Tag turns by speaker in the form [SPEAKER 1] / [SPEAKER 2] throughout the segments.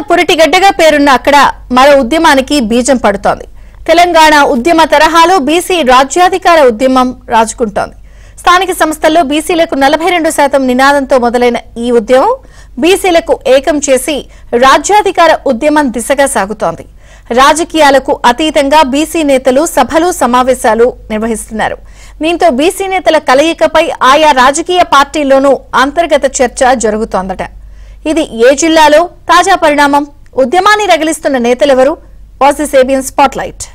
[SPEAKER 1] పురిటిగడ్డగా పేరున్న అక్కడ మరో ఉద్యమానికి బీజం పడుతోంది. తెలంగాణ ఉద్యమ తరహాలో బీసీ రాజ్యాధికార ఉద్యమం రాజుకుంటోంది. స్థానిక సంస్థల్లో బీసీలకు 42% నినాదంతో మొదలైన ఈ ఉద్యమం బీసీలకు ఏకం చేసి రాజ్యాధికార ఉద్యమం దిశగా సాగుతోంది. రాజకీయాలకు అతీతంగా బీసీ నేతలు సభలు సమావేశాలు నిర్వహిస్తున్నారు. దీంతో బీసీ నేతల కలయికపై ఆయా రాజకీయ పార్టీల్లోనూ అంతర్గత చర్చ జరుగుతోందట. ఇది ఏ జిల్లాలో తాజా పరిణామం? ఉద్యమాన్ని రగిలిస్తున్న నేతలెవరు? Was this ABN spotlight.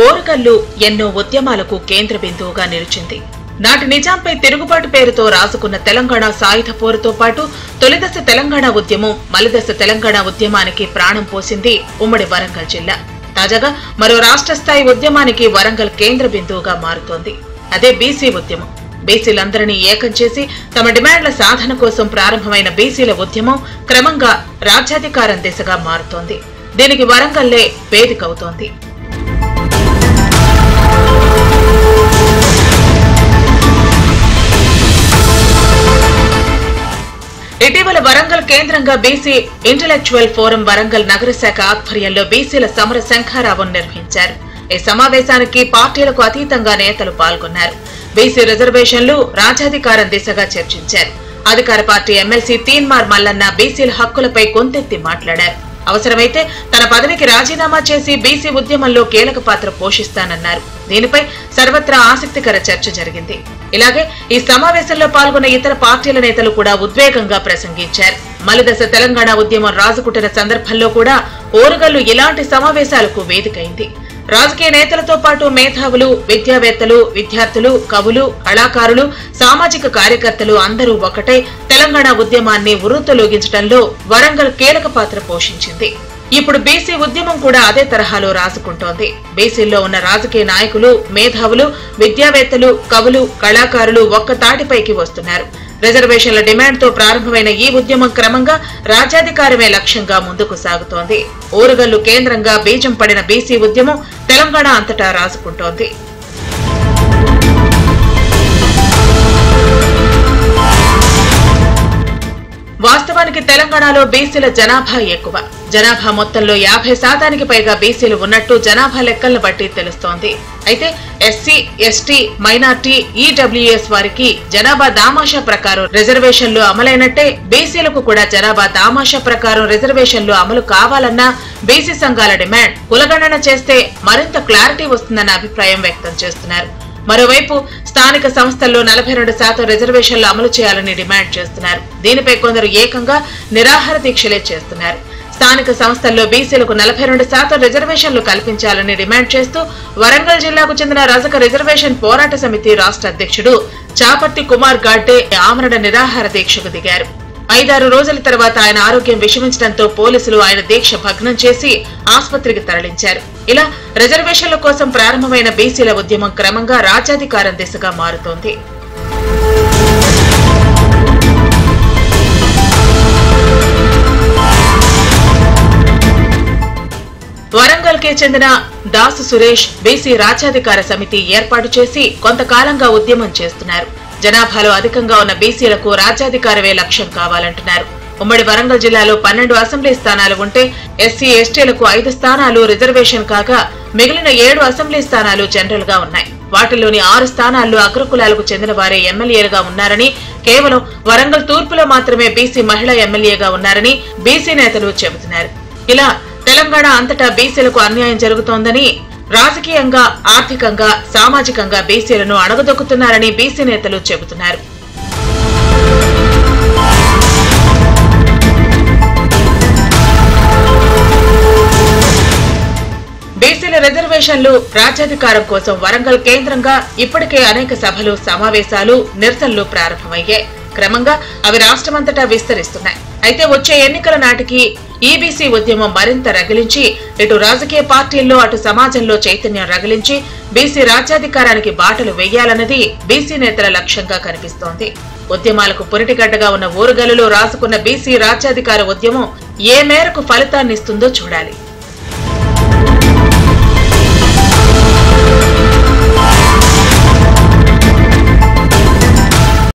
[SPEAKER 2] Orugallu ఎన్నో ఉద్యమాలకు కేంద్ర బిందువుగా నిలిచింది. నాటి నిజాంపై తిరుగుబాటు పేరుతో రాసుకున్న తెలంగాణ సాయుధ పోరుతో పాటు తొలిదశ తెలంగాణ ఉద్యమం, మలిదశ తెలంగాణ ఉద్యమానికి ప్రాణం పోసింది ఉమ్మడి వరంగల్ జిల్లా. తాజాగా మరో రాష్ట్ర స్థాయి ఉద్యమానికి వరంగల్ కేంద్ర బిందువుగా మారుతోంది. అదే బీసీ ఉద్యమం. బీసీలందరినీ ఏకం చేసి తమ డిమాండ్ల సాధన కోసం ప్రారంభమైన బీసీల ఉద్యమం క్రమంగా రాజ్యాధికారం దిశగా మారుతోంది. దీనికి వరంగల్లే వేదికవుతోంది. ఇటీవల వరంగల్ కేంద్రంగా బీసీ ఇంటలెక్చువల్ ఫోరం వరంగల్ నగర శాఖ ఆధ్వర్యంలో బీసీల సమర శంఖారావం నిర్వహించారు. ఈ సమావేశానికి పార్టీలకు అతీతంగా నేతలు పాల్గొన్నారు. బీసీ రిజర్వేషన్లు రాజ్యాధికారం దిశగా చర్చించారు. అధికార పార్టీ ఎమ్మెల్సీ తీన్మార్ మల్లన్న బీసీల హక్కులపై గొంతెత్తి మాట్లాడారు. అవసరమైతే తన పదవికి రాజీనామా చేసి బీసీ ఉద్యమంలో కీలక పాత్ర పోషిస్తానన్నారు. దీనిపై సర్వత్రా ఆసక్తికర చర్చ జరిగింది. ఇలాగే ఈ సమావేశంలో పాల్గొన్న ఇతర పార్టీల నేతలు కూడా ఉద్వేగంగా ప్రసంగించారు. మలిదశ తెలంగాణ ఉద్యమం రాజుకుంటున్న సందర్భంలో కూడా ఓరుగల్లు ఇలాంటి సమావేశాలకు వేదికైంది. రాజకీయ నేతలతో పాటు మేధావులు, విద్యావేత్తలు, విద్యార్థులు, కవులు, కళాకారులు, సామాజిక కార్యకర్తలు అందరూ ఒకటై తెలంగాణ ఉద్యమాన్ని ఉర్రూతలూగించడంలో వరంగల్ కీలక పాత్ర పోషించింది. ఇప్పుడు బీసీ ఉద్యమం కూడా అదే తరహాలో రాసుకుంటోంది. బీసీల్లో ఉన్న రాజకీయ నాయకులు, మేధావులు, విద్యావేత్తలు, కవులు, కళాకారులు ఒక్క తాటిపైకి వస్తున్నారు. రిజర్వేషన్ల డిమాండ్తో ప్రారంభమైన ఈ ఉద్యమం క్రమంగా రాజ్యాధికారమే లక్ష్యంగా ముందుకు సాగుతోంది. ఓరుగల్లు కేంద్రంగా బీజం పడిన బీసీ ఉద్యమం తెలంగాణ అంతటా రాసుకుంటోంది. వాస్తవానికి తెలంగాణలో బీసీల జనాభా ఎక్కువ. జనాభా మొత్తంలో 50% పైగా బీసీలు ఉన్నట్టు జనాభా లెక్కలను బట్టి తెలుస్తోంది. అయితే ఎస్సీ, ఎస్టీ, మైనార్టీ, ఈడబ్ల్యూఎస్ వారికి జనాభా దామాషా ప్రకారం రిజర్వేషన్లు అమలైనట్టే బీసీలకు కూడా జనాభా దామాషా ప్రకారం రిజర్వేషన్లు అమలు కావాలన్న బీసీ సంఘాల డిమాండ్ కులగణన చేస్తే మరింత క్లారిటీ వస్తుందన్న అభిప్రాయం వ్యక్తం చేస్తున్నారు. మరోవైపు స్థానిక సంస్థల్లో 42% రిజర్వేషన్లు అమలు చేయాలని డిమాండ్ చేస్తున్నారు. దీనిపై కొందరు ఏకంగా నిరాహార దీక్షలే చేస్తున్నారు. స్థానిక సంస్థల్లో బీసీలకు 42% రిజర్వేషన్లు కల్పించాలని డిమాండ్ చేస్తూ వరంగల్ జిల్లాకు చెందిన రజక రిజర్వేషన్ పోరాట సమితి రాష్ట్ర అధ్యక్షుడు చాపర్తి కుమార్ గాడ్డే ఆమరణ నిరాహార దీక్షకు దిగారు. 5-6 రోజుల తర్వాత ఆయన ఆరోగ్యం విషమించడంతో పోలీసులు ఆయన దీక్ష భగ్నం చేసి ఆసుపత్రికి తరలించారు. ఇలా రిజర్వేషన్ల కోసం ప్రారంభమైన బీసీల ఉద్యమం క్రమంగా రాజ్యాధికారం దిశగా మారుతోంది. వరంగల్ కి చెందిన దాసు సురేష్ బీసీ రాజ్యాధికార సమితి ఏర్పాటు చేసి కొంతకాలంగా ఉద్యమం చేస్తున్నారు. జనాభాలో అధికంగా ఉన్న బీసీలకు రాజ్యాధికారమే లక్ష్యం కావాలంటున్నారు. ఉమ్మడి వరంగల్ జిల్లాలో 12 అసెంబ్లీ స్థానాలు ఉంటే ఎస్సీ, ఎస్టీలకు 5 స్థానాలు రిజర్వేషన్ కాగా మిగిలిన 7 అసెంబ్లీ స్థానాలు జనరల్ గా ఉన్నాయి. వాటిలోని 6 స్థానాల్లో అగ్రకులాలకు చెందిన వారే ఎమ్మెల్యేలుగా ఉన్నారని, కేవలం వరంగల్ తూర్పులో మాత్రమే బీసీ మహిళా ఎమ్మెల్యేగా ఉన్నారని బీసీ నేతలు చెబుతున్నారు. ఇలా తెలంగాణ అంతటా బీసీలకు అన్యాయం జరుగుతోందని, రాజకీయంగా, ఆర్థికంగా, సామాజికంగా బీసీలను అణగదొక్కుతున్నారని బీసీ నేతలు చెబుతున్నారు. బీసీల రిజర్వేషన్లు రాజ్యాధికారం కోసం వరంగల్ కేంద్రంగా ఇప్పటికే అనేక సభలు, సమావేశాలు, నిరసనలు ప్రారంభమయ్యాయి. క్రమంగా అవి రాష్ట్రమంతటా విస్తరిస్తున్నాయి. అయితే వచ్చే ఎన్నికల నాటికి ఈబీసీ ఉద్యమం మరింత రగిలించి ఇటు రాజకీయ పార్టీల్లో అటు సమాజంలో చైతన్యం రగిలించి బీసీ రాజ్యాధికారానికి బాటలు వేయాలన్నది బీసీ నేతల లక్ష్యంగా కనిపిస్తోంది. ఉద్యమాలకు పురిటిగడ్డగా ఉన్న ఓరుగల్లులో రాసుకున్న బీసీ రాజ్యాధికార ఉద్యమం ఏ మేరకు ఫలితాన్నిస్తుందో చూడాలి.